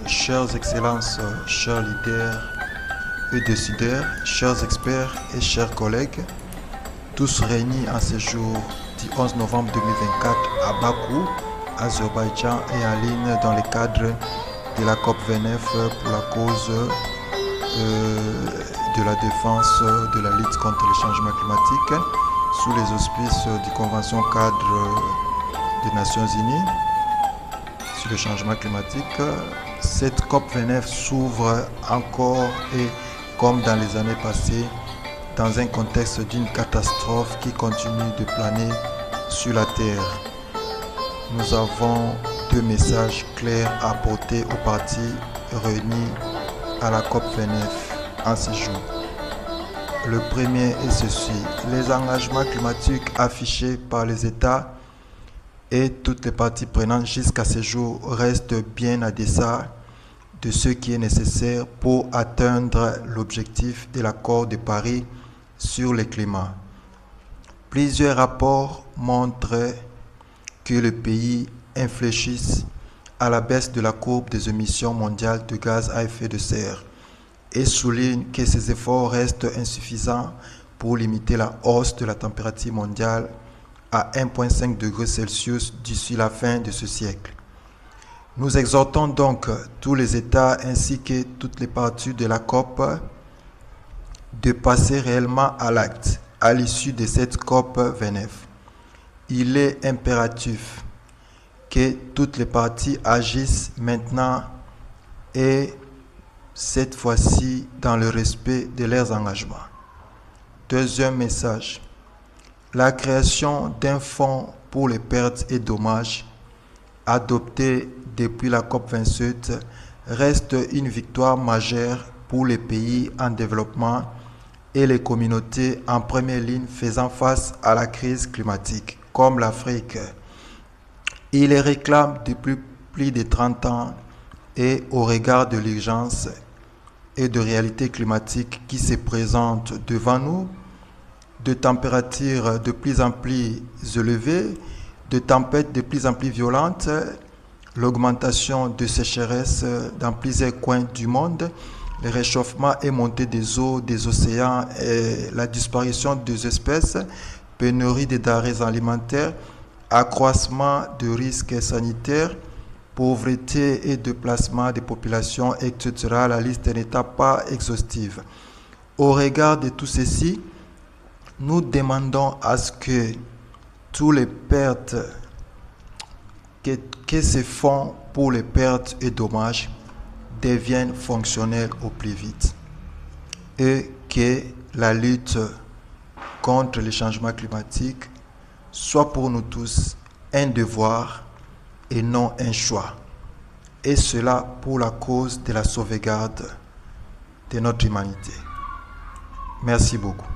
Chères excellences, chers leaders et décideurs, chers experts et chers collègues, tous réunis en ce jour du 11 novembre 2024 à Bakou, Azerbaïdjan et en ligne dans le cadre de la COP29 pour la cause de la défense de la lutte contre le changement climatique sous les auspices du Convention cadre des Nations Unies sur le changement climatique. Cette COP29 s'ouvre encore et comme dans les années passées dans un contexte d'une catastrophe qui continue de planer sur la Terre. Nous avons deux messages clairs à apporter aux parties réunis à la COP29 en ce jour. Le premier est ceci: les engagements climatiques affichés par les États et toutes les parties prenantes jusqu'à ce jour restent bien en deçà de ce qui est nécessaire pour atteindre l'objectif de l'accord de Paris sur le climat. Plusieurs rapports montrent que les pays infléchissent à la baisse de la courbe des émissions mondiales de gaz à effet de serre et soulignent que ces efforts restent insuffisants pour limiter la hausse de la température mondiale à 1,5 degré Celsius d'ici la fin de ce siècle. Nous exhortons donc tous les États ainsi que toutes les parties de la COP de passer réellement à l'acte à l'issue de cette COP29. Il est impératif que toutes les parties agissent maintenant et cette fois-ci dans le respect de leurs engagements. Deuxième message: la création d'un fonds pour les pertes et dommages adopté depuis la COP27 reste une victoire majeure pour les pays en développement et les communautés en première ligne faisant face à la crise climatique, comme l'Afrique. Il les réclame depuis plus de 30 ans et au regard de l'urgence et de réalité climatique qui se présentent devant nous, de températures de plus en plus élevées, de tempêtes de plus en plus violentes, l'augmentation de sécheresse dans plusieurs coins du monde, le réchauffement et montée des eaux des océans et la disparition des espèces, pénurie des denrées alimentaires, accroissement de risques sanitaires, pauvreté et déplacement des populations, etc. La liste n'est pas exhaustive. Au regard de tout ceci, nous demandons à ce que tous les pertes que ces fonds pour les pertes et dommages deviennent fonctionnels au plus vite et que la lutte contre le changement climatique soit pour nous tous un devoir et non un choix. Et cela pour la cause de la sauvegarde de notre humanité. Merci beaucoup.